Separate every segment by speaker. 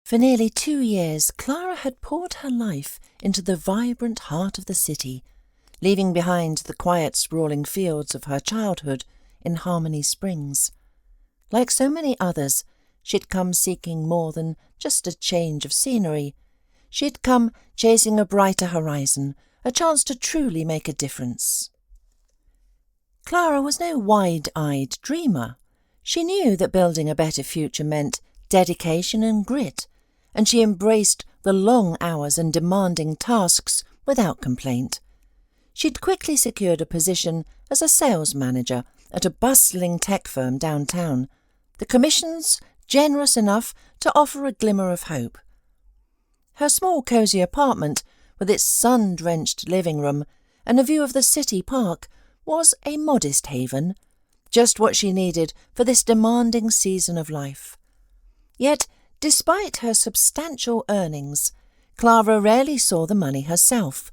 Speaker 1: For nearly 2 years, Clara had poured her life into the vibrant heart of the city, leaving behind the quiet, sprawling fields of her childhood in Harmony Springs. Like so many others, she'd come seeking more than just a change of scenery. She'd come chasing a brighter horizon, a chance to truly make a difference. Clara was no wide-eyed dreamer. She knew that building a better future meant dedication and grit, and she embraced the long hours and demanding tasks without complaint. She'd quickly secured a position as a sales manager at a bustling tech firm downtown, the commissions generous enough to offer a glimmer of hope. Her small cosy apartment, with its sun-drenched living room and a view of the city park, was a modest haven, just what she needed for this demanding season of life. Yet, despite her substantial earnings, Clara rarely saw the money herself.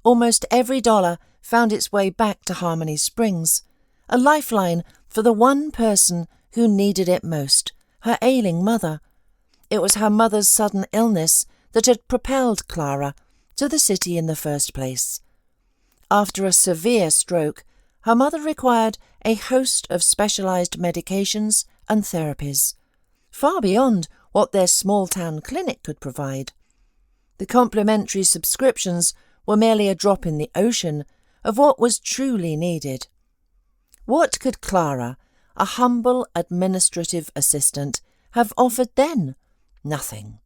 Speaker 1: Almost every dollar found its way back to Harmony Springs, a lifeline for the one person who needed it most, her ailing mother. It was her mother's sudden illness that had propelled Clara to the city in the first place. After a severe stroke, her mother required a host of specialized medications and therapies, far beyond what their small-town clinic could provide. The complimentary subscriptions were merely a drop in the ocean of what was truly needed. What could Clara, a humble administrative assistant, have offered then? Nothing.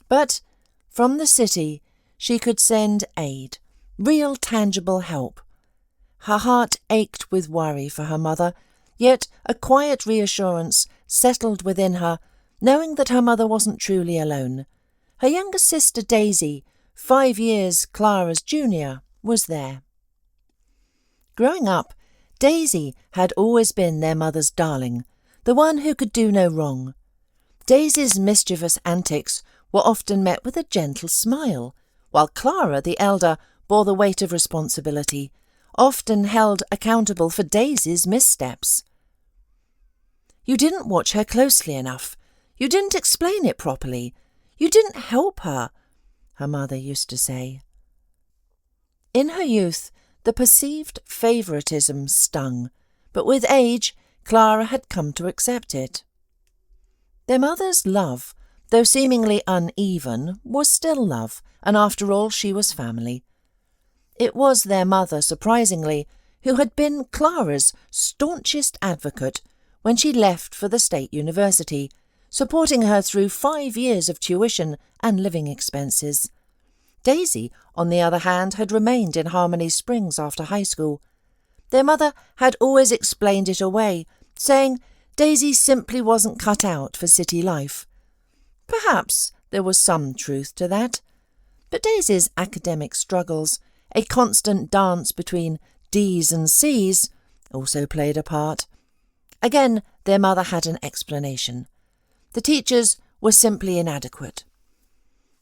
Speaker 1: But from the city she could send aid, real tangible help. Her heart ached with worry for her mother, yet a quiet reassurance settled within her, knowing that her mother wasn't truly alone. Her younger sister Daisy, 5 years Clara's junior, was there. Growing up, Daisy had always been their mother's darling, the one who could do no wrong. Daisy's mischievous antics were often met with a gentle smile, while Clara, the elder, bore the weight of responsibility, often held accountable for Daisy's missteps. "You didn't watch her closely enough. You didn't explain it properly. You didn't help her," her mother used to say. In her youth, the perceived favouritism stung, but with age, Clara had come to accept it. Their mother's love, though seemingly uneven, was still love, and after all she was family. It was their mother, surprisingly, who had been Clara's staunchest advocate when she left for the state university, supporting her through 5 years of tuition and living expenses. Daisy, on the other hand, had remained in Harmony Springs after high school. Their mother had always explained it away, saying Daisy simply wasn't cut out for city life. Perhaps there was some truth to that, but Daisy's academic struggles, a constant dance between D's and C's, also played a part. Again, their mother had an explanation. The teachers were simply inadequate.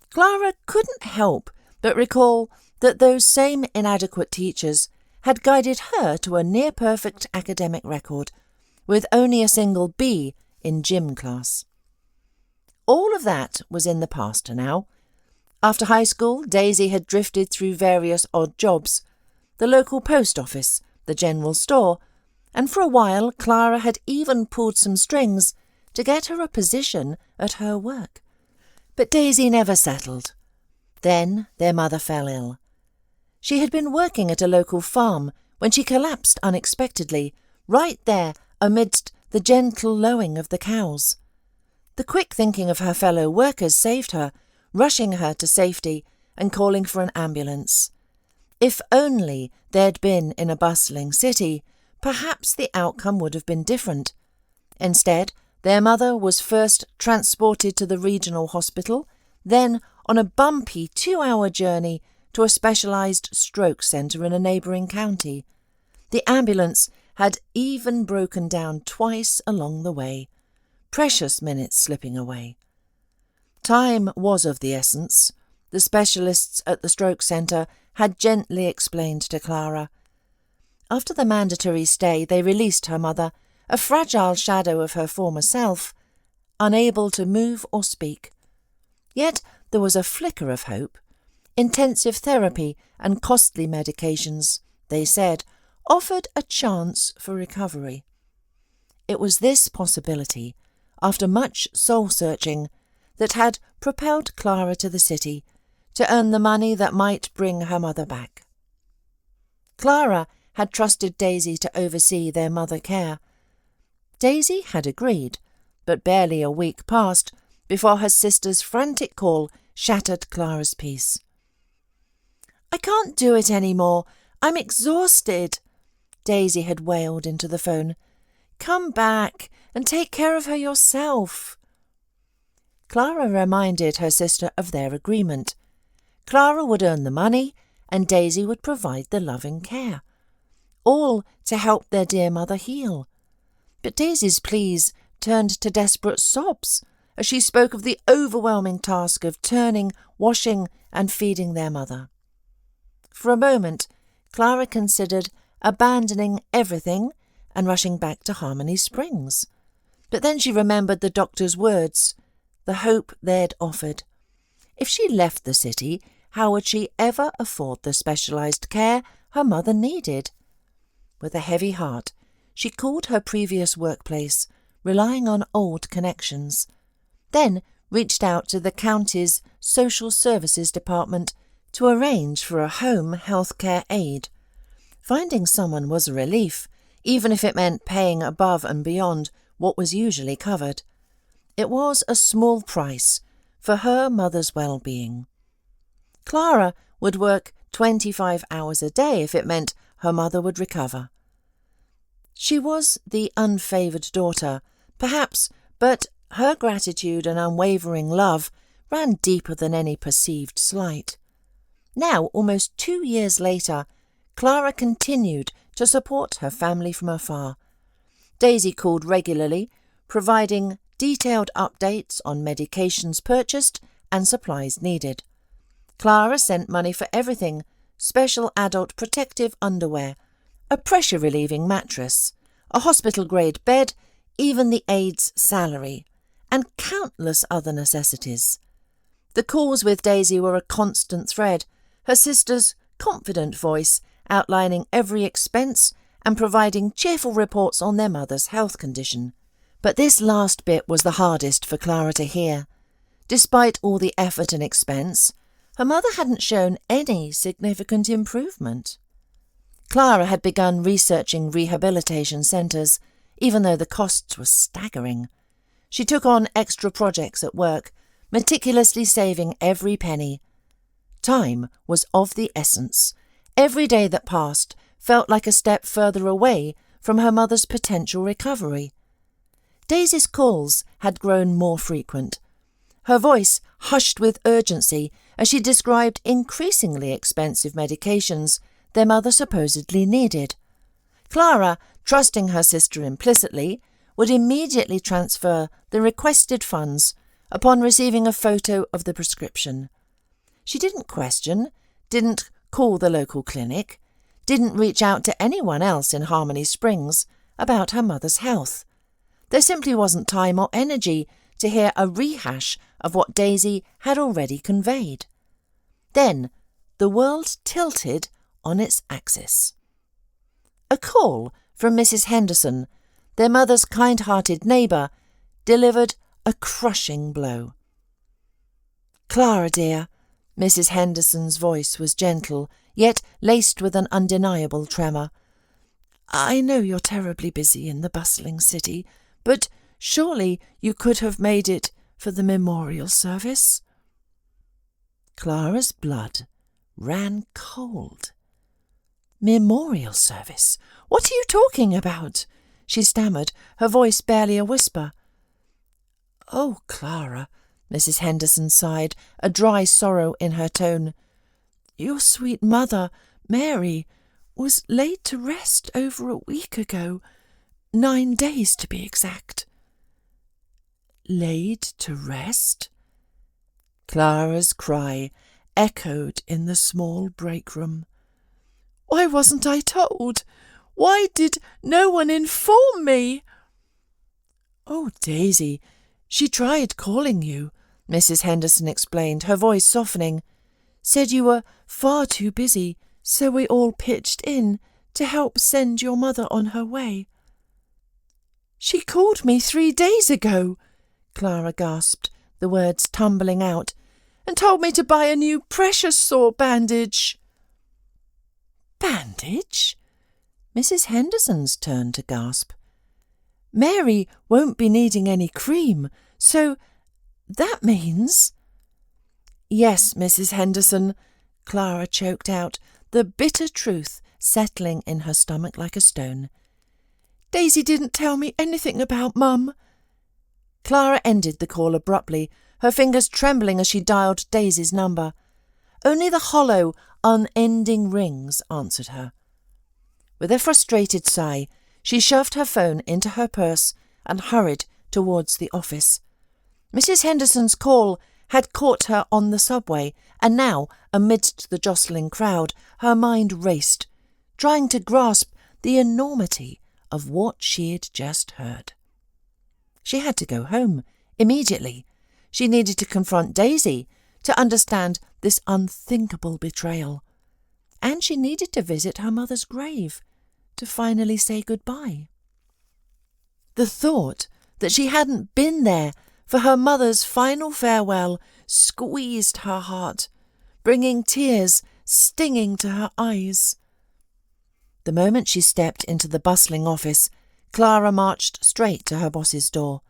Speaker 1: Clara couldn't help but recall that those same inadequate teachers had guided her to a near-perfect academic record, with only a single B in gym class. All of that was in the past now. After high school, Daisy had drifted through various odd jobs, the local post office, the general store, and for a while Clara had even pulled some strings to get her a position at her work. But Daisy never settled. Then their mother fell ill. She had been working at a local farm when she collapsed unexpectedly, right there amidst the gentle lowing of the cows. The quick thinking of her fellow workers saved her, rushing her to safety and calling for an ambulance. If only they'd been in a bustling city, perhaps the outcome would have been different. Instead, their mother was first transported to the regional hospital, then on a bumpy 2-hour journey to a specialised stroke centre in a neighbouring county. The ambulance had even broken down twice along the way, precious minutes slipping away. Time was of the essence, the specialists at the stroke centre had gently explained to Clara. After the mandatory stay, they released her mother, a fragile shadow of her former self, unable to move or speak. Yet there was a flicker of hope. Intensive therapy and costly medications, they said, offered a chance for recovery. It was this possibility, after much soul-searching, that had propelled Clara to the city to earn the money that might bring her mother back. Clara had trusted Daisy to oversee their mother care. Daisy had agreed, but barely a week passed before her sister's frantic call shattered Clara's peace. "I can't do it any more. I'm exhausted," Daisy had wailed into the phone. "Come back and take care of her yourself." Clara reminded her sister of their agreement. Clara would earn the money and Daisy would provide the loving care, all to help their dear mother heal. But Daisy's pleas turned to desperate sobs as she spoke of the overwhelming task of turning, washing and feeding their mother. For a moment, Clara considered abandoning everything and rushing back to Harmony Springs. But then she remembered the doctor's words, the hope they'd offered. If she left the city, how would she ever afford the specialised care her mother needed? With a heavy heart, she called her previous workplace, relying on old connections, then reached out to the county's social services department to arrange for a home healthcare aide. Finding someone was a relief, even if it meant paying above and beyond what was usually covered. It was a small price for her mother's well-being. Clara would work 25 hours a day if it meant her mother would recover. She was the unfavoured daughter, perhaps, but her gratitude and unwavering love ran deeper than any perceived slight. Now, almost 2 years later, Clara continued to support her family from afar. Daisy called regularly, providing detailed updates on medications purchased and supplies needed. Clara sent money for everything: special adult protective underwear, a pressure-relieving mattress, a hospital-grade bed, even the aide's salary, and countless other necessities. The calls with Daisy were a constant thread, her sister's confident voice outlining every expense and providing cheerful reports on their mother's health condition. But this last bit was the hardest for Clara to hear. Despite all the effort and expense, her mother hadn't shown any significant improvement. Clara had begun researching rehabilitation centres, even though the costs were staggering. She took on extra projects at work, meticulously saving every penny. Time was of the essence. Every day that passed felt like a step further away from her mother's potential recovery. Daisy's calls had grown more frequent. Her voice hushed with urgency as she described increasingly expensive medications their mother supposedly needed. Clara, trusting her sister implicitly, would immediately transfer the requested funds upon receiving a photo of the prescription. She didn't question, didn't call the local clinic, didn't reach out to anyone else in Harmony Springs about her mother's health. There simply wasn't time or energy to hear a rehash of what Daisy had already conveyed. Then the world tilted on its axis. A call from Mrs. Henderson, their mother's kind-hearted neighbour, delivered a crushing blow. "Clara, dear," Mrs. Henderson's voice was gentle, yet laced with an undeniable tremor. "I know you're terribly busy in the bustling city, but surely you could have made it for the memorial service?" Clara's blood ran cold. "Memorial service? What are you talking about?" she stammered, her voice barely a whisper. "Oh, Clara," Mrs. Henderson sighed, a dry sorrow in her tone. "Your sweet mother, Mary, was laid to rest over a week ago, 9 days to be exact." "Laid to rest?" Clara's cry echoed in the small break room. "Why wasn't I told? Why did no one inform me?" "Oh, Daisy, she tried calling you. Mrs. Henderson explained, her voice softening. "Said you were far too busy, so we all pitched in to help send your mother on her way." "She called me 3 days ago," Clara gasped, the words tumbling out, "and told me to buy a new pressure sore bandage." "Bandage?" Mrs. Henderson's turn to gasp. "Mary won't be needing any cream, so that means—" "Yes, Mrs. Henderson," Clara choked out, the bitter truth settling in her stomach like a stone. "Daisy didn't tell me anything about Mum." Clara ended the call abruptly, her fingers trembling as she dialed Daisy's number. Only the hollow, unending rings answered her. With a frustrated sigh, she shoved her phone into her purse and hurried towards the office. Mrs. Henderson's call had caught her on the subway, and now, amidst the jostling crowd, her mind raced, trying to grasp the enormity of what she had just heard. She had to go home, immediately. She needed to confront Daisy, to understand this unthinkable betrayal. And she needed to visit her mother's grave, to finally say goodbye. The thought that she hadn't been there for her mother's final farewell squeezed her heart, bringing tears stinging to her eyes. The moment she stepped into the bustling office, Clara marched straight to her boss's door.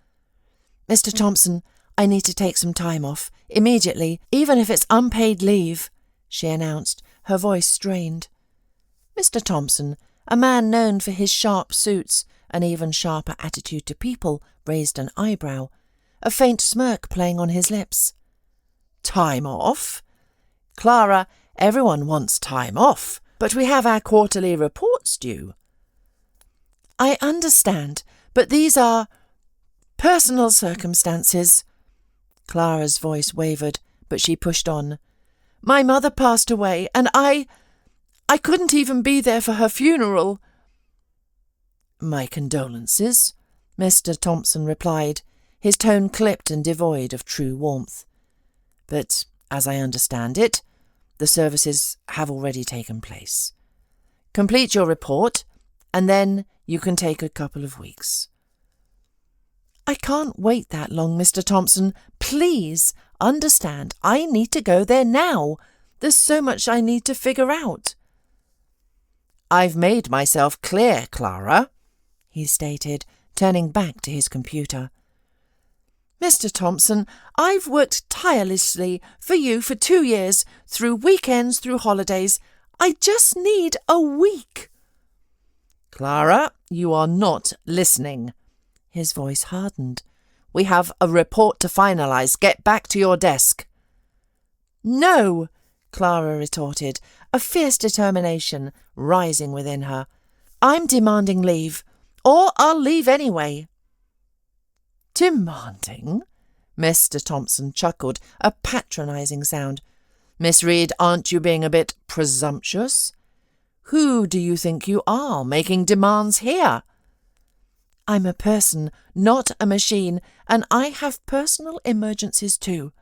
Speaker 1: "Mr. Thompson, I need to take some time off, immediately, even if it's unpaid leave," she announced, her voice strained. Mr. Thompson, a man known for his sharp suits and even sharper attitude to people, raised an eyebrow, a faint smirk playing on his lips. "Time off? Clara, everyone wants time off, but we have our quarterly reports due." "I understand, but these are personal circumstances." Clara's voice wavered, but she pushed on. "My mother passed away, and I couldn't even be there for her funeral." "My condolences," Mr. Thompson replied, his tone clipped and devoid of true warmth. "But, as I understand it, the services have already taken place. Complete your report, and then you can take a couple of weeks." "I can't wait that long, Mr. Thompson. Please understand, I need to go there now. There's so much I need to figure out." "I've made myself clear, Clara," he stated, turning back to his computer. "Mr. Thompson, I've worked tirelessly for you for 2 years, through weekends, through holidays. I just need a week." "Clara, you are not listening." His voice hardened. "We have a report to finalise. Get back to your desk." "No," Clara retorted, a fierce determination rising within her. "I'm demanding leave, or I'll leave anyway." "Demanding?" Mr. Thompson chuckled, a patronising sound. "Miss Reed, aren't you being a bit presumptuous? Who do you think you are, making demands here?" "I'm a person, not a machine, and I have personal emergencies too,"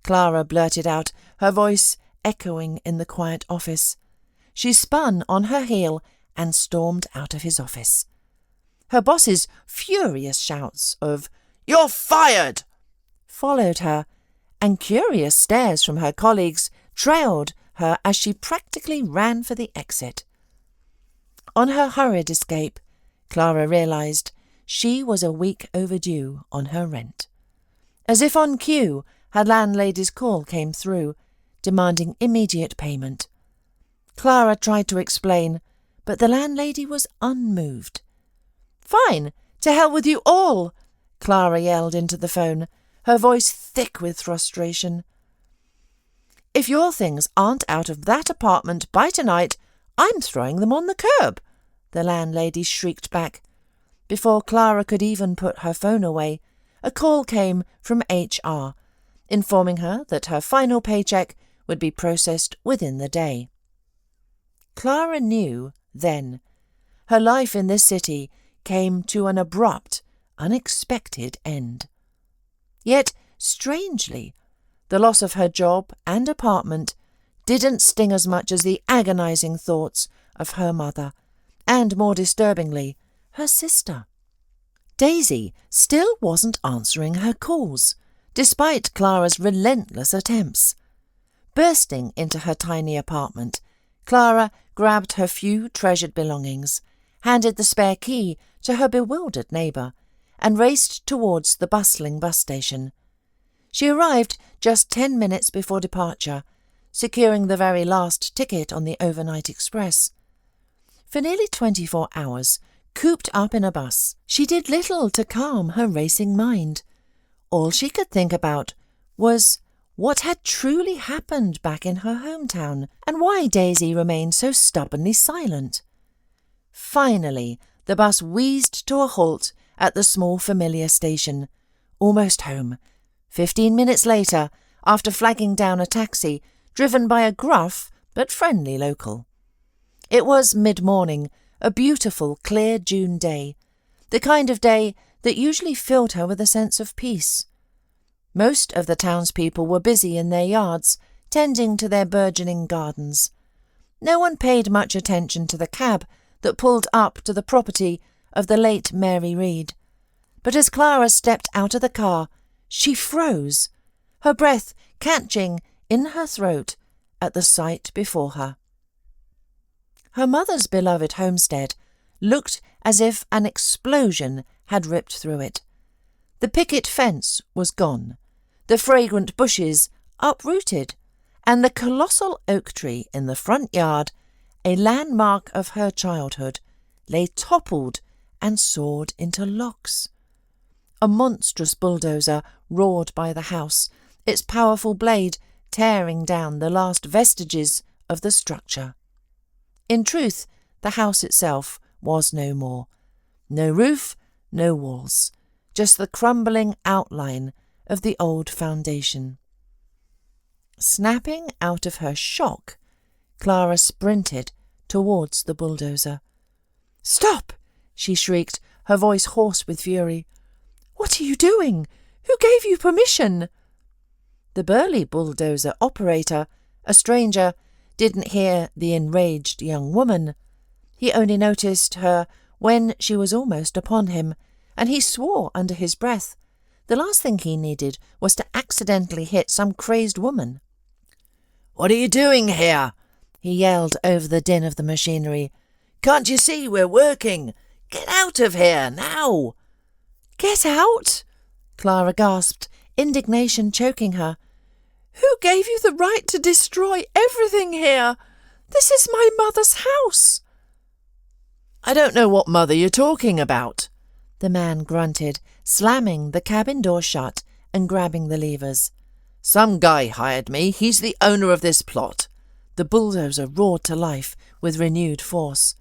Speaker 1: Clara blurted out, her voice echoing in the quiet office. She spun on her heel and stormed out of his office. Her boss's furious shouts of "You're fired!" followed her, and curious stares from her colleagues trailed her as she practically ran for the exit. On her hurried escape, Clara realised she was a week overdue on her rent. As if on cue, her landlady's call came through, demanding immediate payment. Clara tried to explain, but the landlady was unmoved. "Fine, to hell with you all!" Clara yelled into the phone, her voice thick with frustration. "If your things aren't out of that apartment by tonight, I'm throwing them on the curb," the landlady shrieked back. Before Clara could even put her phone away, a call came from HR, informing her that her final paycheck would be processed within the day. Clara knew then her life in this city came to an abrupt, unexpected end. Yet strangely, the loss of her job and apartment didn't sting as much as the agonizing thoughts of her mother, and more disturbingly, her sister. Daisy still wasn't answering her calls, despite Clara's relentless attempts. Bursting into her tiny apartment, Clara grabbed her few treasured belongings, handed the spare key to her bewildered neighbour, and raced towards the bustling bus station. She arrived just 10 minutes before departure, securing the very last ticket on the overnight express. For nearly 24 hours, cooped up in a bus, she did little to calm her racing mind. All she could think about was what had truly happened back in her hometown, and why Daisy remained so stubbornly silent. Finally, the bus wheezed to a halt at the small familiar station. Almost home. 15 minutes later, after flagging down a taxi driven by a gruff but friendly local. It was mid-morning, a beautiful, clear June day, the kind of day that usually filled her with a sense of peace. Most of the townspeople were busy in their yards, tending to their burgeoning gardens. No one paid much attention to the cab that pulled up to the property of the late Mary Read. But as Clara stepped out of the car, she froze, her breath catching in her throat at the sight before her. Her mother's beloved homestead looked as if an explosion had ripped through it. The picket fence was gone, the fragrant bushes uprooted, and the colossal oak tree in the front yard, a landmark of her childhood, lay toppled and sawed into locks. A monstrous bulldozer roared by the house, its powerful blade tearing down the last vestiges of the structure. In truth, the house itself was no more. No roof, no walls, just the crumbling outline of the old foundation. Snapping out of her shock, Clara sprinted towards the bulldozer. "Stop!" she shrieked, her voice hoarse with fury. "What are you doing? Who gave you permission?" The burly bulldozer operator, a stranger, didn't hear the enraged young woman. He only noticed her when she was almost upon him, and he swore under his breath. The last thing he needed was to accidentally hit some crazed woman. "What are you doing here?" he yelled over the din of the machinery. "Can't you see we're working? Get out of here, now!" "Get out?" Clara gasped, indignation choking her. "Who gave you the right to destroy everything here? This is my mother's house." "I don't know what mother you're talking about," the man grunted, slamming the cabin door shut and grabbing the levers. "Some guy hired me. He's the owner of this plot." The bulldozer roared to life with renewed force.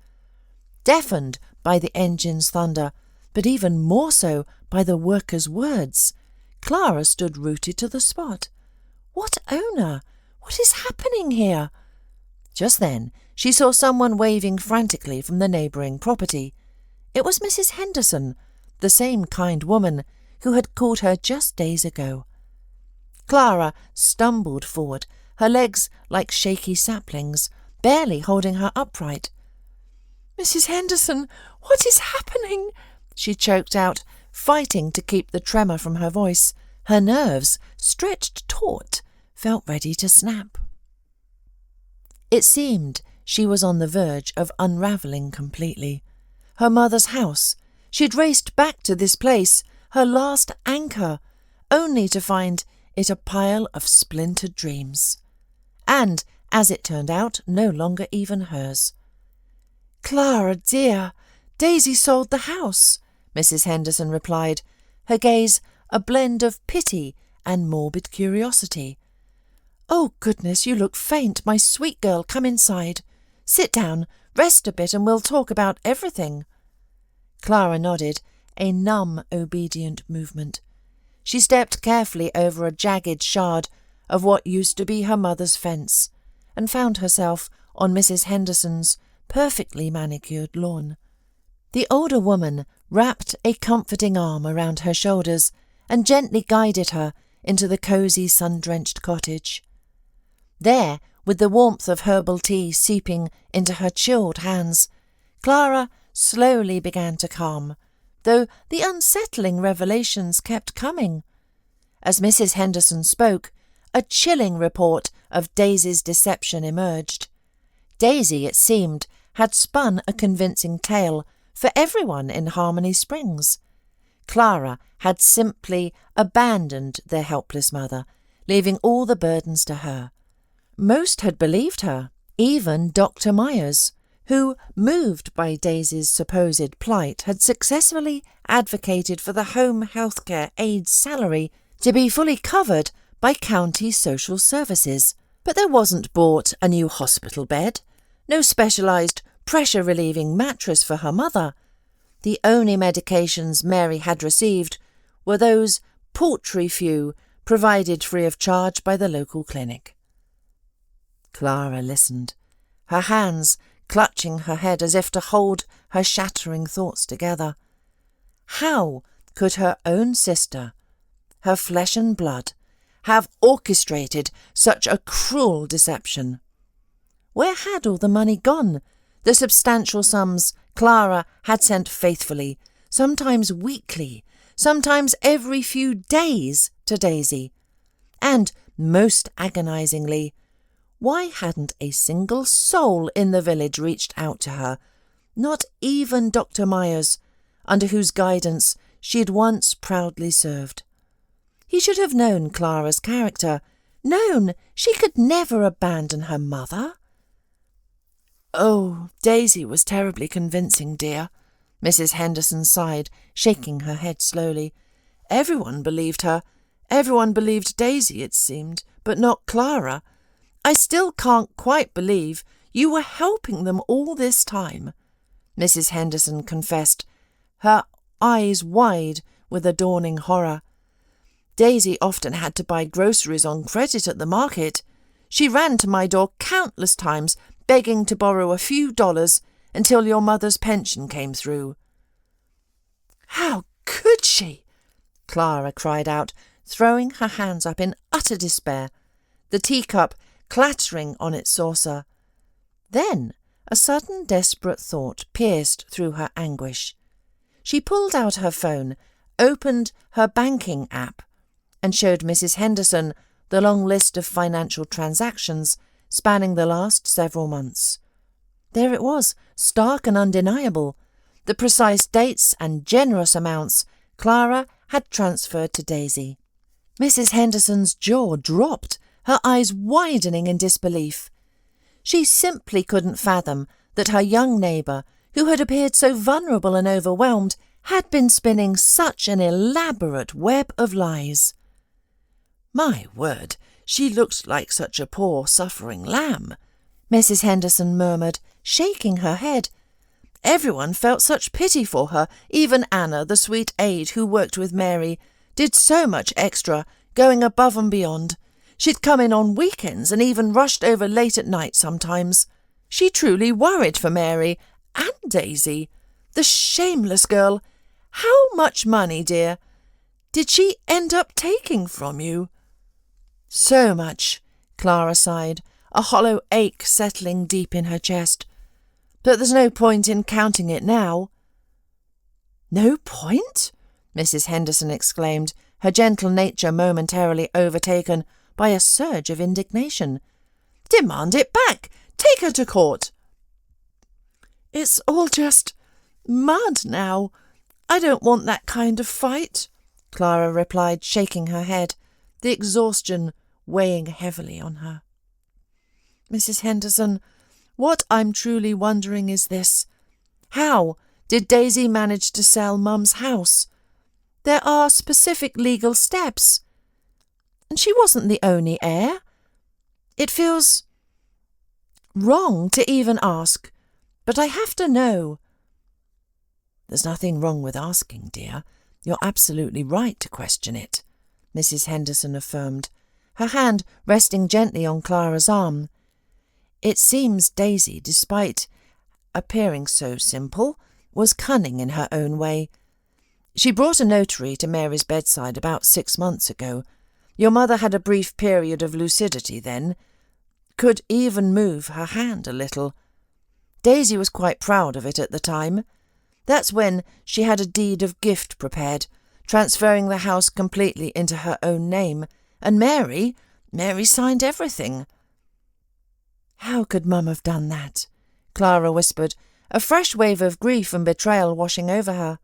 Speaker 1: Deafened by the engine's thunder, but even more so by the worker's words, Clara stood rooted to the spot. What owner? What is happening here? Just then she saw someone waving frantically from the neighbouring property. It was Mrs. Henderson, the same kind woman who had called her just days ago. Clara stumbled forward, her legs like shaky saplings, barely holding her upright. "Mrs. Henderson, what is happening?" she choked out, fighting to keep the tremor from her voice. Her nerves, stretched taut, felt ready to snap. It seemed she was on the verge of unravelling completely. Her mother's house. She'd raced back to this place, her last anchor, only to find it a pile of splintered dreams. And, as it turned out, no longer even hers. "Clara, dear, Daisy sold the house," Mrs. Henderson replied, her gaze a blend of pity and morbid curiosity. "Oh, goodness, you look faint. My sweet girl, come inside. Sit down, rest a bit, and we'll talk about everything." Clara nodded, a numb, obedient movement. She stepped carefully over a jagged shard of what used to be her mother's fence, and found herself on Mrs. Henderson's perfectly manicured lawn. The older woman wrapped a comforting arm around her shoulders and gently guided her into the cosy, sun-drenched cottage. There, with the warmth of herbal tea seeping into her chilled hands, Clara slowly began to calm, though the unsettling revelations kept coming. As Mrs. Henderson spoke, a chilling report of Daisy's deception emerged. Daisy, it seemed, had spun a convincing tale for everyone in Harmony Springs. Clara had simply abandoned their helpless mother, leaving all the burdens to her. Most had believed her, even Dr. Myers, who, moved by Daisy's supposed plight, had successfully advocated for the home healthcare aide salary to be fully covered by county social services. But there wasn't bought a new hospital bed, no specialised pressure-relieving mattress for her mother. The only medications Mary had received were those paltry few provided free of charge by the local clinic. Clara listened, her hands clutching her head as if to hold her shattering thoughts together. How could her own sister, her flesh and blood, have orchestrated such a cruel deception? Where had all the money gone? The substantial sums Clara had sent faithfully, sometimes weekly, sometimes every few days, to Daisy. And, most agonizingly, why hadn't a single soul in the village reached out to her? Not even Dr. Myers, under whose guidance she had once proudly served. He should have known Clara's character, known she could never abandon her mother. "Oh, Daisy was terribly convincing, dear," Mrs. Henderson sighed, shaking her head slowly. "Everyone believed her. Everyone believed Daisy, it seemed, but not Clara. I still can't quite believe you were helping them all this time," Mrs. Henderson confessed, her eyes wide with a dawning horror. "Daisy often had to buy groceries on credit at the market. She ran to my door countless times, begging to borrow a few dollars until your mother's pension came through." "How could she?" Clara cried out, throwing her hands up in utter despair, the teacup clattering on its saucer. Then a sudden desperate thought pierced through her anguish. She pulled out her phone, opened her banking app, and showed Mrs. Henderson the long list of financial transactions spanning the last several months. There it was, stark and undeniable, the precise dates and generous amounts Clara had transferred to Daisy. Mrs. Henderson's jaw dropped, her eyes widening in disbelief. She simply couldn't fathom that her young neighbour, who had appeared so vulnerable and overwhelmed, had been spinning such an elaborate web of lies. "My word, she looked like such a poor, suffering lamb," Mrs. Henderson murmured, shaking her head. "Everyone felt such pity for her. Even Anna, the sweet aide who worked with Mary, did so much extra, going above and beyond. She'd come in on weekends and even rushed over late at night sometimes. She truly worried for Mary and Daisy. The shameless girl! How much money, dear, did she end up taking from you?" "So much," Clara sighed, a hollow ache settling deep in her chest. "But there's no point in counting it now." "No point?" Mrs. Henderson exclaimed, her gentle nature momentarily overtaken by a surge of indignation. "Demand it back! Take her to court!" "It's all just mud now. I don't want that kind of fight," Clara replied, shaking her head, the exhaustion weighing heavily on her. "Mrs. Henderson, what I'm truly wondering is this. How did Daisy manage to sell Mum's house? There are specific legal steps. And she wasn't the only heir. It feels wrong to even ask, but I have to know." "There's nothing wrong with asking, dear. You're absolutely right to question it," Mrs. Henderson affirmed, her hand resting gently on Clara's arm. "It seems Daisy, despite appearing so simple, was cunning in her own way. She brought a notary to Mary's bedside about 6 months ago, Your mother had a brief period of lucidity then, could even move her hand a little. Daisy was quite proud of it at the time. That's when she had a deed of gift prepared, transferring the house completely into her own name, and Mary signed everything." "How could Mum have done that?" Clara whispered, a fresh wave of grief and betrayal washing over her.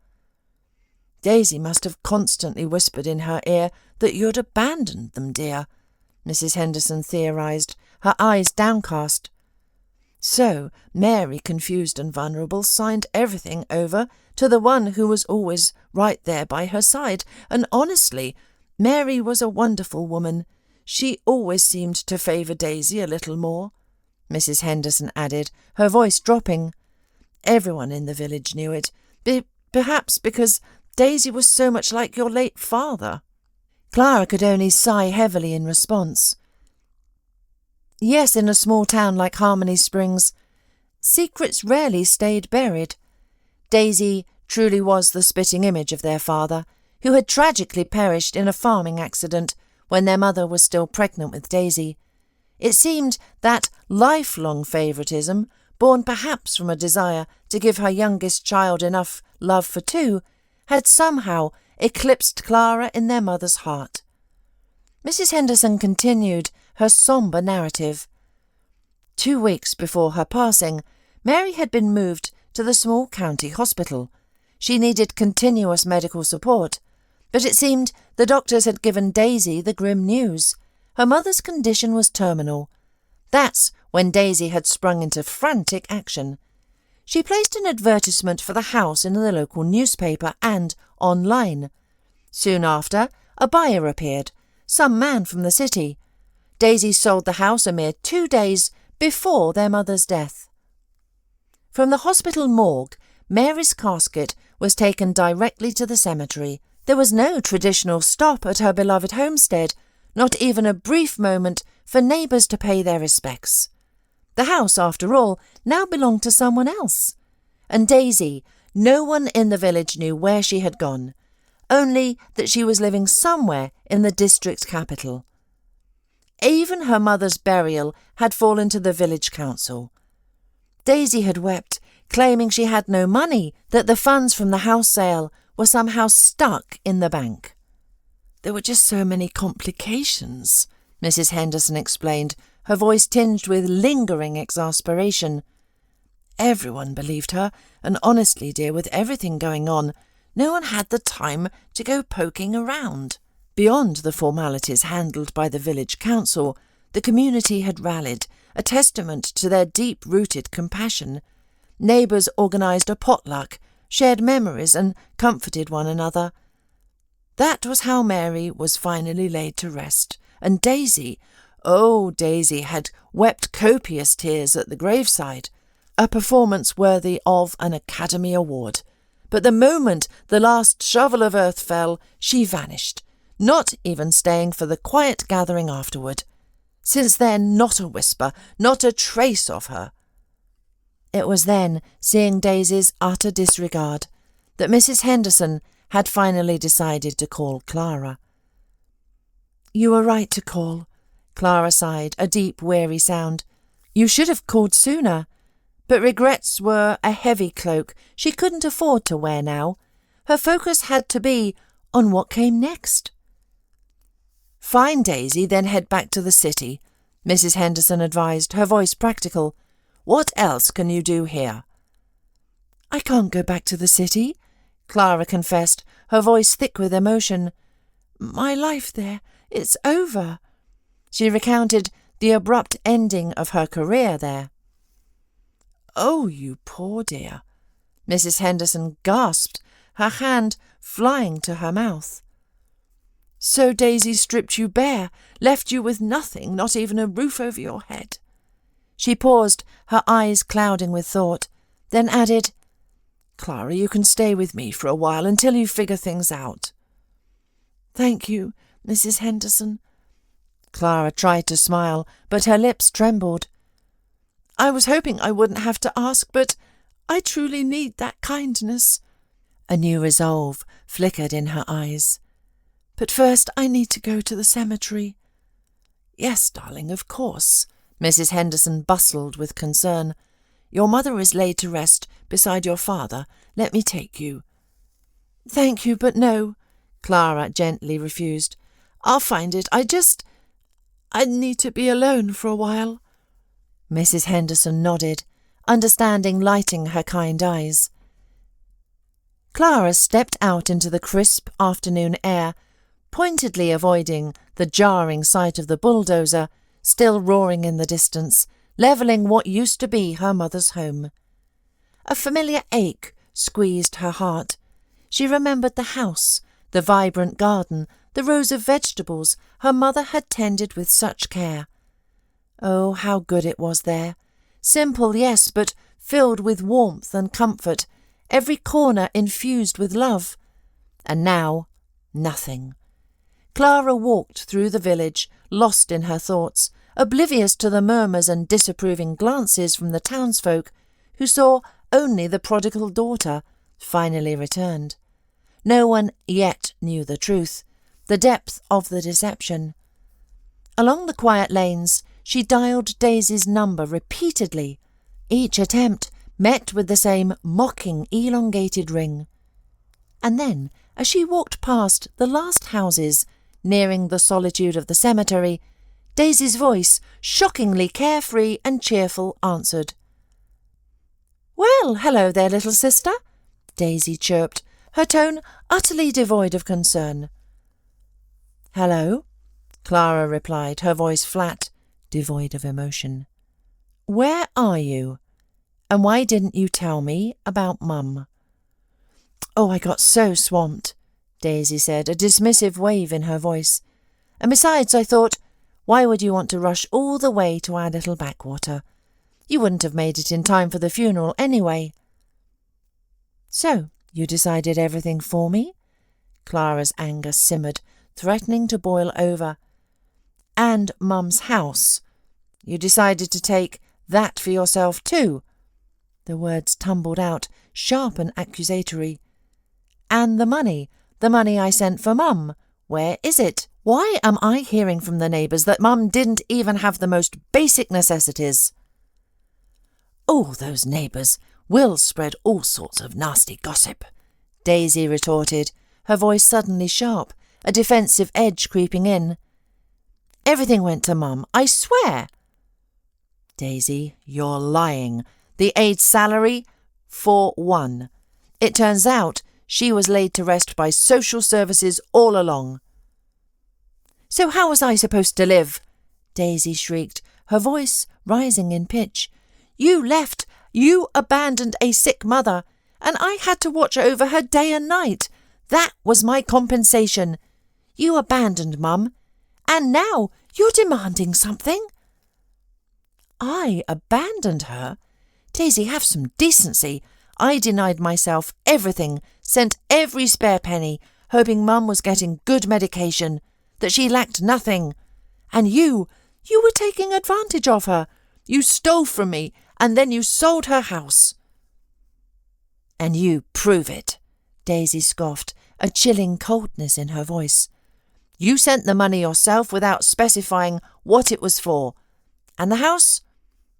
Speaker 1: "Daisy must have constantly whispered in her ear that you'd abandoned them, dear," Mrs. Henderson theorised, her eyes downcast. "So Mary, confused and vulnerable, signed everything over to the one who was always right there by her side. And honestly, Mary was a wonderful woman. She always seemed to favour Daisy a little more," Mrs. Henderson added, her voice dropping. "Everyone in the village knew it, perhaps because Daisy was so much like your late father." Clara could only sigh heavily in response. Yes, in a small town like Harmony Springs, secrets rarely stayed buried. Daisy truly was the spitting image of their father, who had tragically perished in a farming accident when their mother was still pregnant with Daisy. It seemed that lifelong favouritism, born perhaps from a desire to give her youngest child enough love for two, had somehow eclipsed Clara in their mother's heart. Mrs. Henderson continued her sombre narrative. 2 weeks before her passing, Mary had been moved to the small county hospital. She needed continuous medical support, but it seemed the doctors had given Daisy the grim news. Her mother's condition was terminal. That's when Daisy had sprung into frantic action. She placed an advertisement for the house in the local newspaper and online. Soon after, a buyer appeared, some man from the city. Daisy sold the house a mere 2 days before their mother's death. From the hospital morgue, Mary's casket was taken directly to the cemetery. There was no traditional stop at her beloved homestead, not even a brief moment for neighbours to pay their respects. The house, after all, now belonged to someone else. And Daisy, no one in the village knew where she had gone, only that she was living somewhere in the district capital. Even her mother's burial had fallen to the village council. Daisy had wept, claiming she had no money, that the funds from the house sale were somehow stuck in the bank. "There were just so many complications," Mrs. Henderson explained, her voice tinged with lingering exasperation. "Everyone believed her, and honestly, dear, with everything going on, no one had the time to go poking around." Beyond the formalities handled by the village council, the community had rallied, a testament to their deep-rooted compassion. Neighbours organised a potluck, shared memories and comforted one another. That was how Mary was finally laid to rest, and Daisy, oh, Daisy had wept copious tears at the graveside, a performance worthy of an Academy Award. But the moment the last shovel of earth fell, she vanished, not even staying for the quiet gathering afterward. Since then, not a whisper, not a trace of her. It was then, seeing Daisy's utter disregard, that Mrs. Henderson had finally decided to call Clara. "You were right to call," Clara sighed, a deep, weary sound. "You should have called sooner." But regrets were a heavy cloak she couldn't afford to wear now. Her focus had to be on what came next. "Find Daisy, then head back to the city," Mrs. Henderson advised, her voice practical. "What else can you do here?" "I can't go back to the city," Clara confessed, her voice thick with emotion. "My life there, it's over." She recounted the abrupt ending of her career there. "Oh, you poor dear," Mrs. Henderson gasped, her hand flying to her mouth. "So Daisy stripped you bare, left you with nothing, not even a roof over your head." She paused, her eyes clouding with thought, then added, "Clara, you can stay with me for a while until you figure things out." "Thank you, Mrs. Henderson." Clara tried to smile, but her lips trembled. "I was hoping I wouldn't have to ask, but I truly need that kindness." A new resolve flickered in her eyes. But first I need to go to the cemetery." "Yes, darling, of course." Mrs. Henderson bustled with concern. "Your mother is laid to rest beside your father. Let me take you." "Thank you, but no," Clara gently refused. "I'll find it. I need to be alone for a while." Mrs. Henderson nodded, understanding lighting her kind eyes. Clara stepped out into the crisp afternoon air, pointedly avoiding the jarring sight of the bulldozer still roaring in the distance, levelling what used to be her mother's home. A familiar ache squeezed her heart. She remembered the house, the vibrant garden, the rows of vegetables her mother had tended with such care. Oh, how good it was there! Simple, yes, but filled with warmth and comfort, every corner infused with love. And now, nothing. Clara walked through the village, lost in her thoughts, oblivious to the murmurs and disapproving glances from the townsfolk, who saw only the prodigal daughter, finally returned. No one yet knew the truth, the depth of the deception. Along the quiet lanes, she dialed Daisy's number repeatedly, each attempt met with the same mocking, elongated ring. And then, as she walked past the last houses, nearing the solitude of the cemetery, Daisy's voice, shockingly carefree and cheerful, answered. "Well, hello there, little sister," Daisy chirped, her tone utterly devoid of concern. "Hello," Clara replied, her voice flat, devoid of emotion. "Where are you? And why didn't you tell me about Mum?" "Oh, I got so swamped," Daisy said, a dismissive wave in her voice. "And besides, I thought, why would you want to rush all the way to our little backwater? You wouldn't have made it in time for the funeral anyway." "So, you decided everything for me?" Clara's anger simmered, threatening to boil over. "And Mum's house. You decided to take that for yourself too?" The words tumbled out, sharp and accusatory. "And the money I sent for Mum, where is it? Why am I hearing from the neighbours that Mum didn't even have the most basic necessities?" "Oh, those neighbours will spread all sorts of nasty gossip," Daisy retorted, her voice suddenly sharp, a defensive edge creeping in. "Everything went to Mum, I swear." "Daisy, you're lying. The aid's salary? For one. It turns out she was laid to rest by social services all along." "So how was I supposed to live?" Daisy shrieked, her voice rising in pitch. You abandoned a sick mother, and I had to watch over her day and night. That was my compensation. You abandoned Mum, and now you're demanding something." "I abandoned her? Daisy, have some decency. I denied myself everything, sent every spare penny, hoping Mum was getting good medication, that she lacked nothing. And you were taking advantage of her. You stole from me, and then you sold her house." "And you prove it," Daisy scoffed, a chilling coldness in her voice. "You sent the money yourself without specifying what it was for. And the house?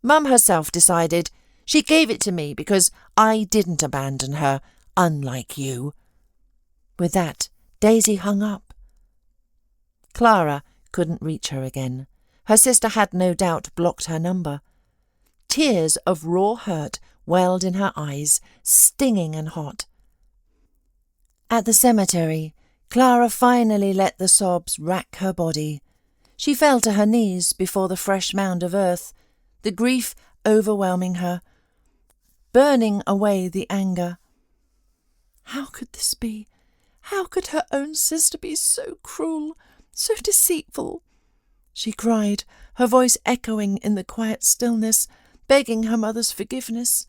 Speaker 1: Mum herself decided. She gave it to me because I didn't abandon her, unlike you." With that, Daisy hung up. Clara couldn't reach her again. Her sister had no doubt blocked her number. Tears of raw hurt welled in her eyes, stinging and hot. At the cemetery, Clara finally let the sobs rack her body. She fell to her knees before the fresh mound of earth, the grief overwhelming her, burning away the anger. How could this be? How could her own sister be so cruel, so deceitful? She cried, her voice echoing in the quiet stillness, begging her mother's forgiveness.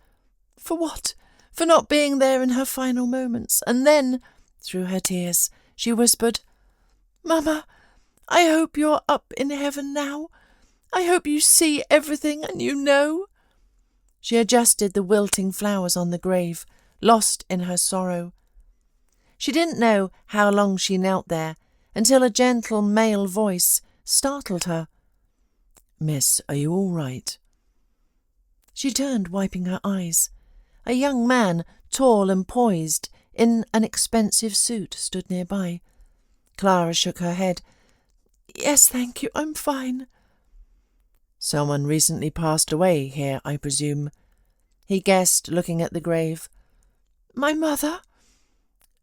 Speaker 1: For what? For not being there in her final moments. And then, through her tears, she whispered, "Mama, I hope you're up in heaven now. I hope you see everything and you know." She adjusted the wilting flowers on the grave, lost in her sorrow. She didn't know how long she knelt there, until a gentle male voice startled her. "Miss, are you all right?" She turned, wiping her eyes. A young man, tall and poised, in an expensive suit, stood nearby. Clara shook her head. "Yes, thank you, I'm fine." "Someone recently passed away here, I presume?" he guessed, looking at the grave. "My mother?"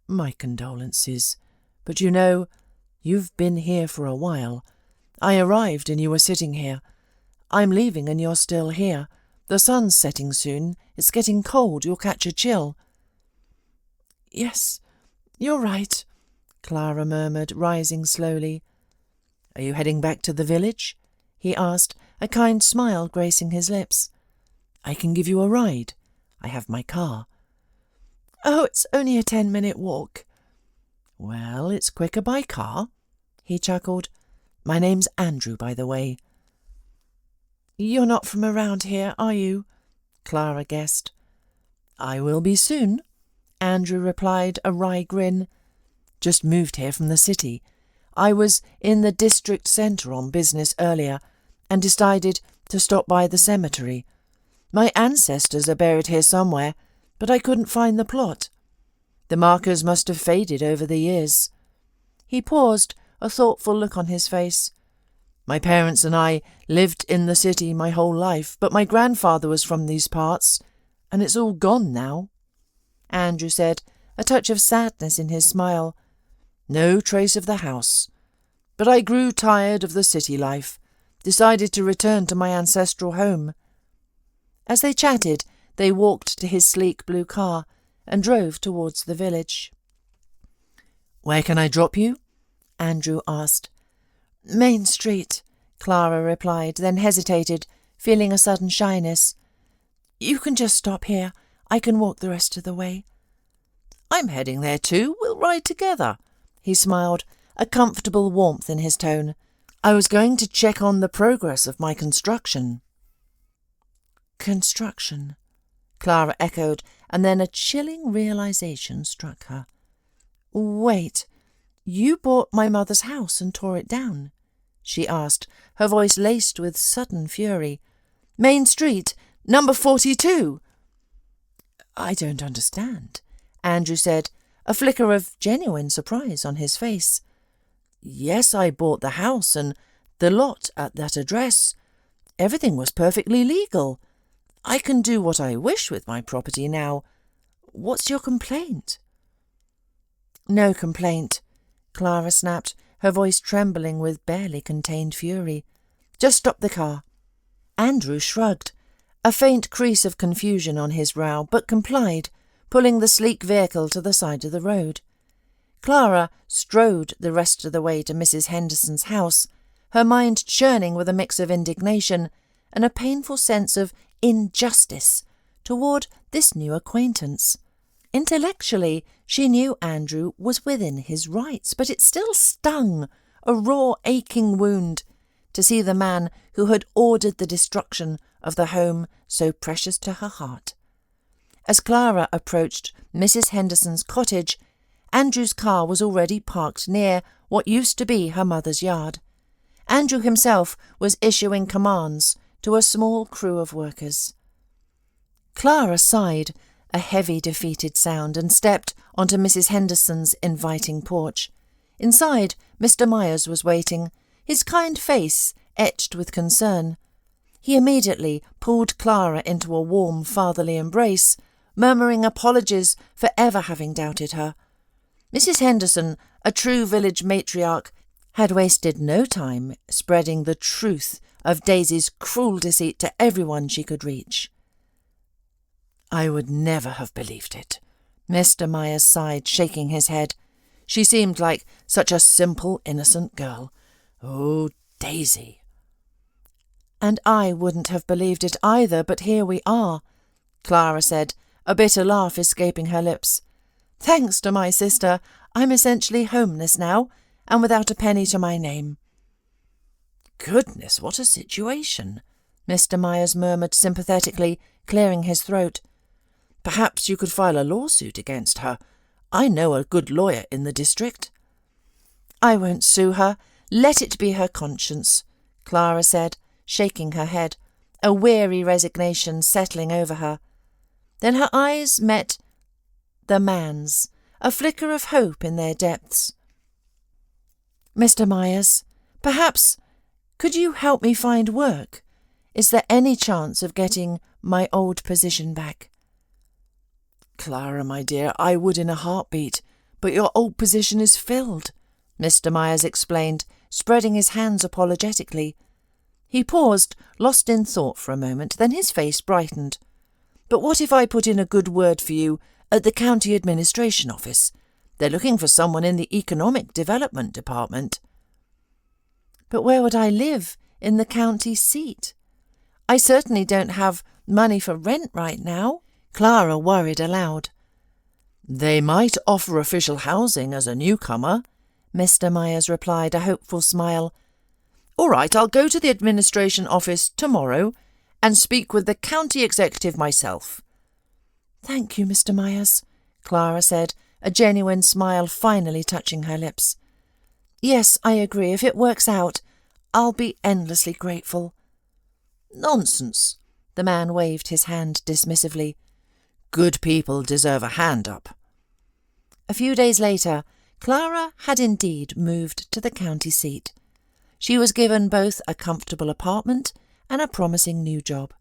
Speaker 1: "My condolences. But you know, you've been here for a while. I arrived and you were sitting here. I'm leaving and you're still here. The sun's setting soon. It's getting cold. You'll catch a chill." "Yes, you're right," Clara murmured, rising slowly. "Are you heading back to the village?" he asked, a kind smile gracing his lips. "I can give you a ride. I have my car." "Oh, it's only a 10-minute walk." "Well, it's quicker by car," he chuckled. "My name's Andrew, by the way." "You're not from around here, are you?" Clara guessed. "I will be soon," Andrew replied, a wry grin. "Just moved here from the city. I was in the district centre on business earlier and decided to stop by the cemetery. My ancestors are buried here somewhere, but I couldn't find the plot. The markers must have faded over the years." He paused, a thoughtful look on his face. "My parents and I lived in the city my whole life, but my grandfather was from these parts, and it's all gone now," Andrew said, a touch of sadness in his smile. "No trace of the house. But I grew tired of the city life, decided to return to my ancestral home." As they chatted, they walked to his sleek blue car and drove towards the village. "Where can I drop you?" Andrew asked. "Main Street," Clara replied, then hesitated, feeling a sudden shyness. "You can just stop here. I can walk the rest of the way." "I'm heading there too. We'll ride together," he smiled, a comfortable warmth in his tone. "I was going to check on the progress of my construction." "Construction," Clara echoed, and then a chilling realization struck her. "Wait, you bought my mother's house and tore it down?" she asked, her voice laced with sudden fury. "Main Street, number 42. "I don't understand," Andrew said, a flicker of genuine surprise on his face. "Yes, I bought the house and the lot at that address. Everything was perfectly legal. I can do what I wish with my property now. What's your complaint?" "No complaint," Clara snapped, her voice trembling with barely contained fury. "Just stop the car." Andrew shrugged, a faint crease of confusion on his brow, but complied, pulling the sleek vehicle to the side of the road. Clara strode the rest of the way to Mrs. Henderson's house, her mind churning with a mix of indignation and a painful sense of injustice toward this new acquaintance. Intellectually, she knew Andrew was within his rights, but it still stung, a raw, aching wound, to see the man who had ordered the destruction of the home so precious to her heart. As Clara approached Mrs. Henderson's cottage, Andrew's car was already parked near what used to be her mother's yard. Andrew himself was issuing commands to a small crew of workers. Clara sighed, a heavy, defeated sound, and stepped onto Mrs. Henderson's inviting porch. Inside, Mr. Myers was waiting, his kind face etched with concern. He immediately pulled Clara into a warm fatherly embrace, murmuring apologies for ever having doubted her. Mrs. Henderson, a true village matriarch, had wasted no time spreading the truth of Daisy's cruel deceit to everyone she could reach. "I would never have believed it," Mr. Myers sighed, shaking his head. "She seemed like such a simple, innocent girl. Oh, Daisy." "And I wouldn't have believed it either, but here we are," Clara said, a bitter laugh escaping her lips. "Thanks to my sister, I'm essentially homeless now, and without a penny to my name." "Goodness, what a situation," Mr. Myers murmured sympathetically, clearing his throat. "Perhaps you could file a lawsuit against her. I know a good lawyer in the district." "I won't sue her. Let it be her conscience," Clara said, shaking her head, a weary resignation settling over her. Then her eyes met the man's, a flicker of hope in their depths. "Mr. Myers, perhaps could you help me find work? Is there any chance of getting my old position back?" "Clara, my dear, I would in a heartbeat, but your old position is filled," Mr. Myers explained, spreading his hands apologetically. He paused, lost in thought for a moment, then his face brightened. "But what if I put in a good word for you at the county administration office? They're looking for someone in the economic development department." "But where would I live in the county seat? I certainly don't have money for rent right now," Clara worried aloud. "They might offer official housing as a newcomer," Mr. Myers replied, a hopeful smile. "All right, I'll go to the administration office tomorrow and speak with the county executive myself." "Thank you, Mr. Myers," Clara said, a genuine smile finally touching her lips. "Yes, I agree. If it works out, I'll be endlessly grateful." "Nonsense," the man waved his hand dismissively. "Good people deserve a hand up." A few days later, Clara had indeed moved to the county seat. She was given both a comfortable apartment and a promising new job.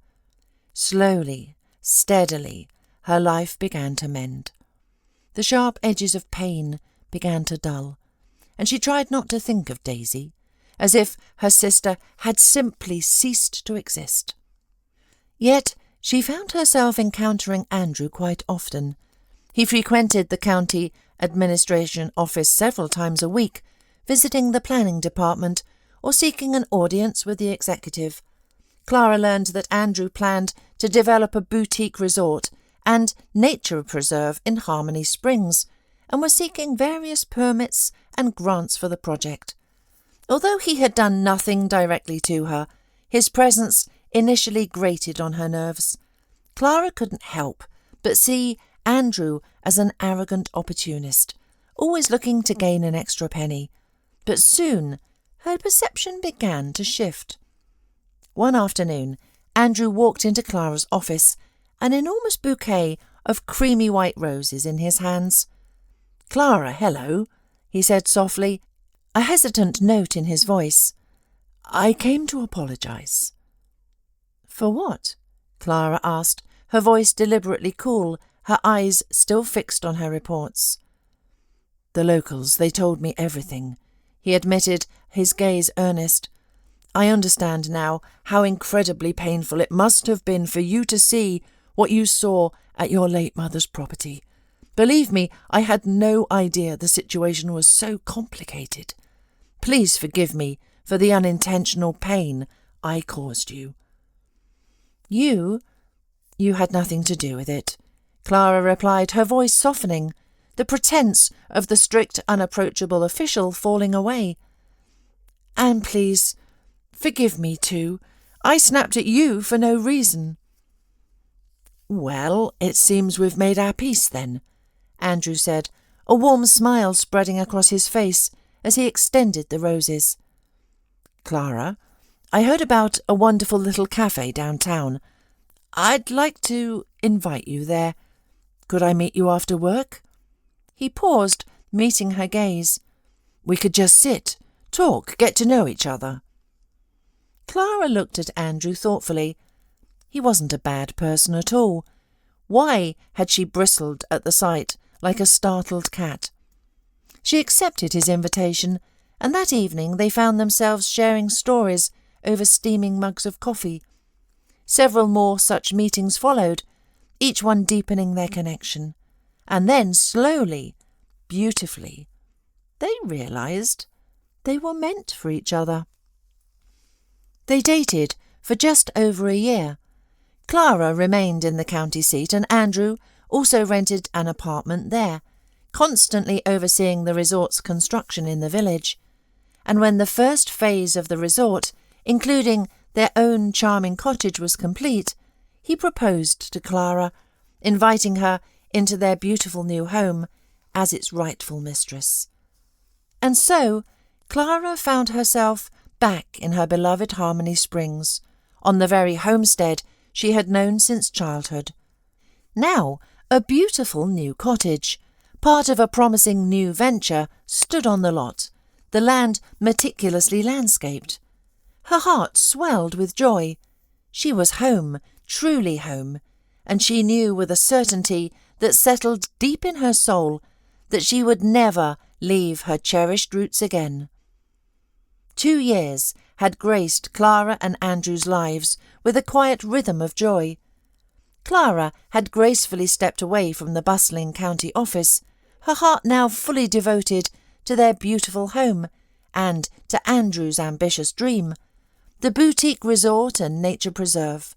Speaker 1: Slowly, steadily, her life began to mend. The sharp edges of pain began to dull, and she tried not to think of Daisy, as if her sister had simply ceased to exist. Yet she found herself encountering Andrew quite often. He frequented the county administration office several times a week, visiting the planning department or seeking an audience with the executive. Clara learned that Andrew planned to develop a boutique resort and nature preserve in Harmony Springs, and was seeking various permits and grants for the project. Although he had done nothing directly to her, his presence initially grated on her nerves. Clara couldn't help but see Andrew as an arrogant opportunist, always looking to gain an extra penny. But soon her perception began to shift. One afternoon, Andrew walked into Clara's office, an enormous bouquet of creamy white roses in his hands. "Clara, hello," he said softly, a hesitant note in his voice. "I came to apologise." "For what?" Clara asked, her voice deliberately cool, her eyes still fixed on her reports. "The locals, they told me everything," he admitted, his gaze earnest. "I understand now how incredibly painful it must have been for you to see what you saw at your late mother's property. Believe me, I had no idea the situation was so complicated. Please forgive me for the unintentional pain I caused you." You had nothing to do with it," Clara replied, her voice softening, the pretense of the strict, unapproachable official falling away. "And please, forgive me too. I snapped at you for no reason." "Well, it seems we've made our peace then," Andrew said, a warm smile spreading across his face as he extended the roses. "Clara, I heard about a wonderful little cafe downtown. I'd like to invite you there. Could I meet you after work?" He paused, meeting her gaze. "We could just sit, talk, get to know each other." Clara looked at Andrew thoughtfully. He wasn't a bad person at all. Why had she bristled at the sight like a startled cat? She accepted his invitation, and that evening they found themselves sharing stories over steaming mugs of coffee. Several more such meetings followed, each one deepening their connection. And then, slowly, beautifully, they realised they were meant for each other. They dated for just over a year. Clara remained in the county seat, and Andrew also rented an apartment there, constantly overseeing the resort's construction in the village. And when the first phase of the resort, including their own charming cottage, was complete, he proposed to Clara, inviting her into their beautiful new home as its rightful mistress. And so Clara found herself back in her beloved Harmony Springs, on the very homestead she had known since childhood. Now a beautiful new cottage, part of a promising new venture, stood on the lot, the land meticulously landscaped. Her heart swelled with joy. She was home, truly home, and she knew with a certainty that settled deep in her soul that she would never leave her cherished roots again. 2 years had graced Clara and Andrew's lives with a quiet rhythm of joy. Clara had gracefully stepped away from the bustling county office, her heart now fully devoted to their beautiful home and to Andrew's ambitious dream, the boutique resort and nature preserve.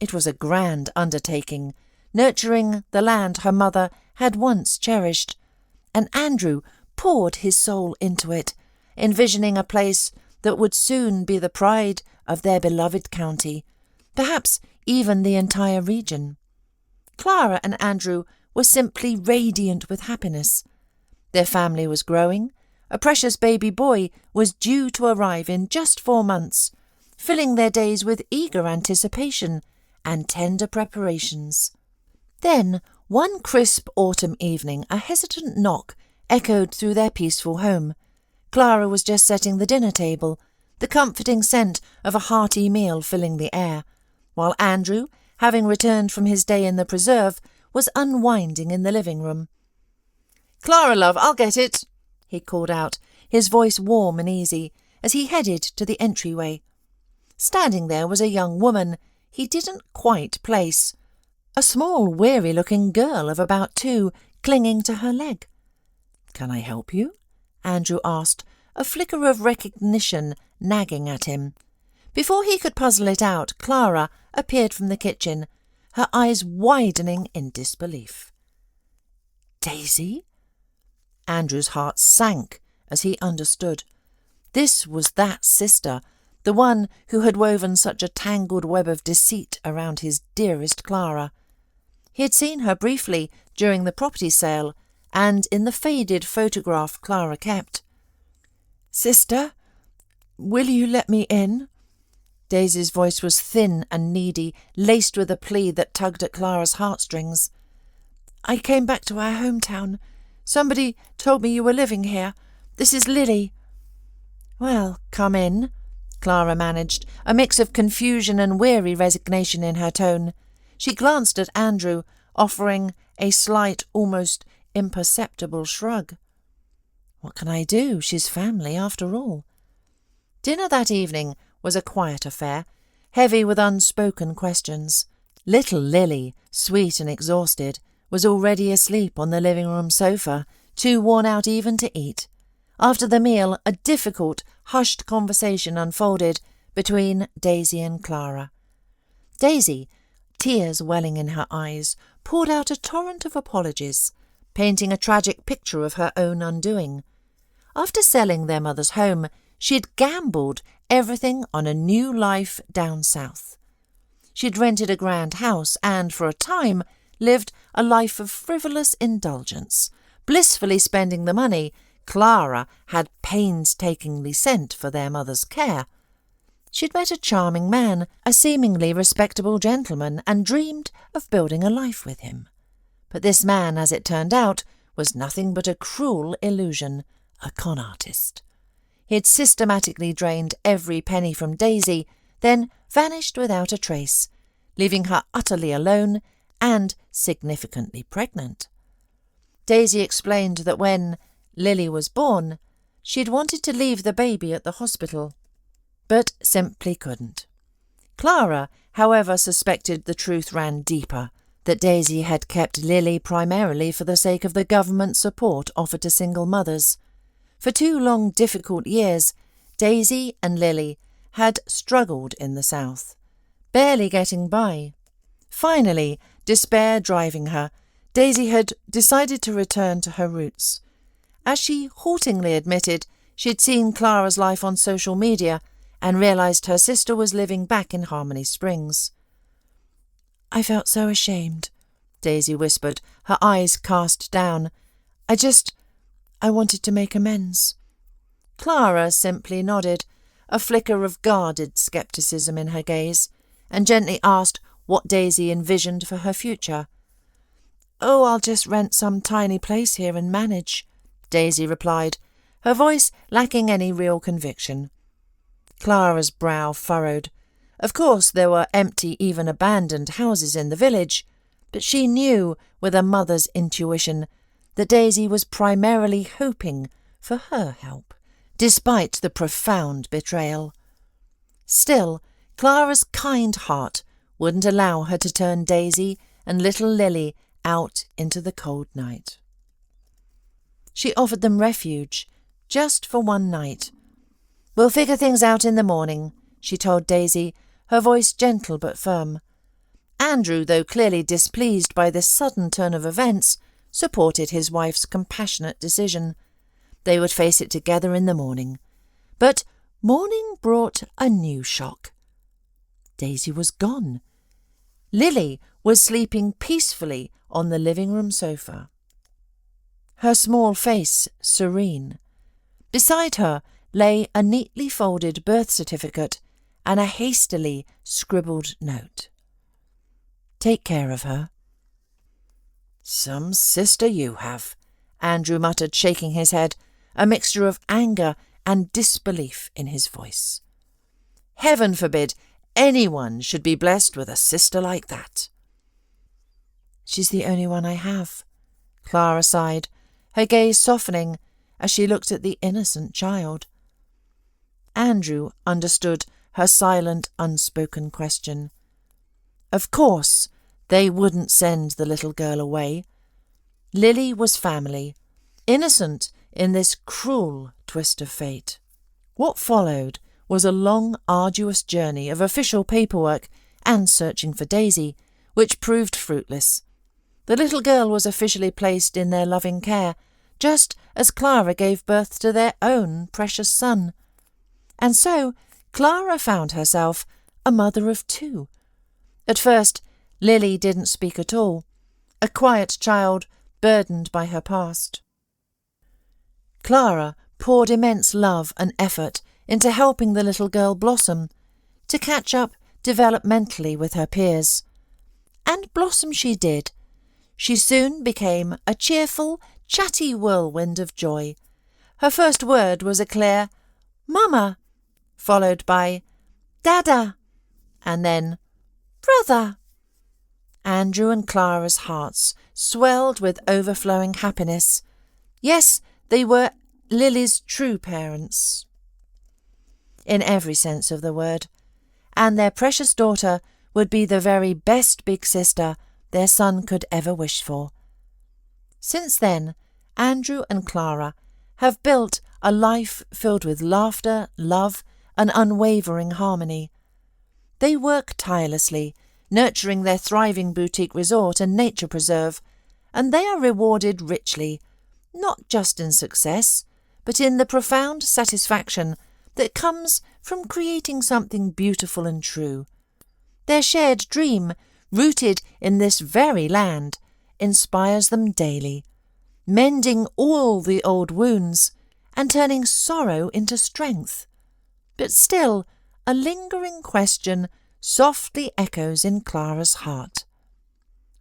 Speaker 1: It was a grand undertaking, nurturing the land her mother had once cherished, and Andrew poured his soul into it, envisioning a place that would soon be the pride of their beloved county, perhaps even the entire region. Clara and Andrew were simply radiant with happiness. Their family was growing. A precious baby boy was due to arrive in just 4 months, filling their days with eager anticipation and tender preparations. Then, one crisp autumn evening, a hesitant knock echoed through their peaceful home. Clara was just setting the dinner table, the comforting scent of a hearty meal filling the air, while Andrew, having returned from his day in the preserve, was unwinding in the living room. "Clara, love, I'll get it," he called out, his voice warm and easy, as he headed to the entryway. Standing there was a young woman he didn't quite place, a small, weary-looking girl of about 2, clinging to her leg. "Can I help you?" Andrew asked, a flicker of recognition nagging at him. Before he could puzzle it out, Clara appeared from the kitchen, her eyes widening in disbelief. "Daisy?" Andrew's heart sank as he understood. This was that sister, the one who had woven such a tangled web of deceit around his dearest Clara. He had seen her briefly during the property sale and in the faded photograph Clara kept. "Sister, will you let me in?" Daisy's voice was thin and needy, laced with a plea that tugged at Clara's heartstrings. "I came back to our hometown. Somebody told me you were living here. This is Lily." "Well, come in," Clara managed, a mix of confusion and weary resignation in her tone. She glanced at Andrew, offering a slight, almost imperceptible shrug. "What can I do? She's family, after all." Dinner that evening was a quiet affair, heavy with unspoken questions. Little Lily, sweet and exhausted, was already asleep on the living-room sofa, too worn out even to eat. After the meal, a difficult, hushed conversation unfolded between Daisy and Clara. Daisy, tears welling in her eyes, poured out a torrent of apologies, painting a tragic picture of her own undoing. After selling their mother's home, she had gambled everything on a new life down south. She had rented a grand house and, for a time, lived a life of frivolous indulgence, blissfully spending the money Clara had painstakingly sent for their mother's care. She'd met a charming man, a seemingly respectable gentleman, and dreamed of building a life with him. But this man, as it turned out, was nothing but a cruel illusion, a con artist. He had systematically drained every penny from Daisy, then vanished without a trace, leaving her utterly alone and significantly pregnant. Daisy explained that when Lily was born, she'd wanted to leave the baby at the hospital, but simply couldn't. Clara, however, suspected the truth ran deeper, that Daisy had kept Lily primarily for the sake of the government support offered to single mothers. For 2 long, difficult years, Daisy and Lily had struggled in the South, barely getting by. Finally, despair driving her, Daisy had decided to return to her roots. As she haltingly admitted, she'd seen Clara's life on social media and realised her sister was living back in Harmony Springs. "I felt so ashamed," Daisy whispered, her eyes cast down. I wanted to make amends." Clara simply nodded, a flicker of guarded scepticism in her gaze, and gently asked what Daisy envisioned for her future. "Oh, I'll just rent some tiny place here and manage," Daisy replied, her voice lacking any real conviction. Clara's brow furrowed. Of course there were empty, even abandoned houses in the village, but she knew, with a mother's intuition, that Daisy was primarily hoping for her help, despite the profound betrayal. Still, Clara's kind heart wouldn't allow her to turn Daisy and little Lily out into the cold night. She offered them refuge, just for one night. "We'll figure things out in the morning," she told Daisy, her voice gentle but firm. Andrew, though clearly displeased by this sudden turn of events, supported his wife's compassionate decision. They would face it together in the morning. But morning brought a new shock. Daisy was gone. Lily was sleeping peacefully on the living room sofa, her small face serene. Beside her lay a neatly folded birth certificate and a hastily scribbled note. "Take care of her." "Some sister you have," Andrew muttered, shaking his head, a mixture of anger and disbelief in his voice. "Heaven forbid anyone should be blessed with a sister like that." "She's the only one I have," Clara sighed, her gaze softening as she looked at the innocent child. Andrew understood her silent, unspoken question. Of course, they wouldn't send the little girl away. Lily was family, innocent in this cruel twist of fate. What followed was a long, arduous journey of official paperwork and searching for Daisy, which proved fruitless. The little girl was officially placed in their loving care, just as Clara gave birth to their own precious son. And so Clara found herself a mother of two. At first, Lily didn't speak at all, a quiet child burdened by her past. Clara poured immense love and effort into helping the little girl blossom, to catch up developmentally with her peers. And blossom she did. She soon became a cheerful, chatty whirlwind of joy. Her first word was a clear "Mama," followed by "Dada," and then "Brother." Andrew and Clara's hearts swelled with overflowing happiness. Yes, they were Lily's true parents, in every sense of the word, and their precious daughter would be the very best big sister their son could ever wish for. Since then, Andrew and Clara have built a life filled with laughter, love, and unwavering harmony. They work tirelessly, nurturing their thriving boutique resort and nature preserve, and they are rewarded richly, not just in success, but in the profound satisfaction that comes from creating something beautiful and true. Their shared dream, rooted in this very land, inspires them daily, mending all the old wounds and turning sorrow into strength. But still, a lingering question softly echoes in Clara's heart.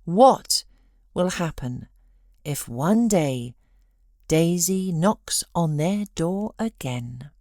Speaker 1: What will happen if one day Daisy knocks on their door again?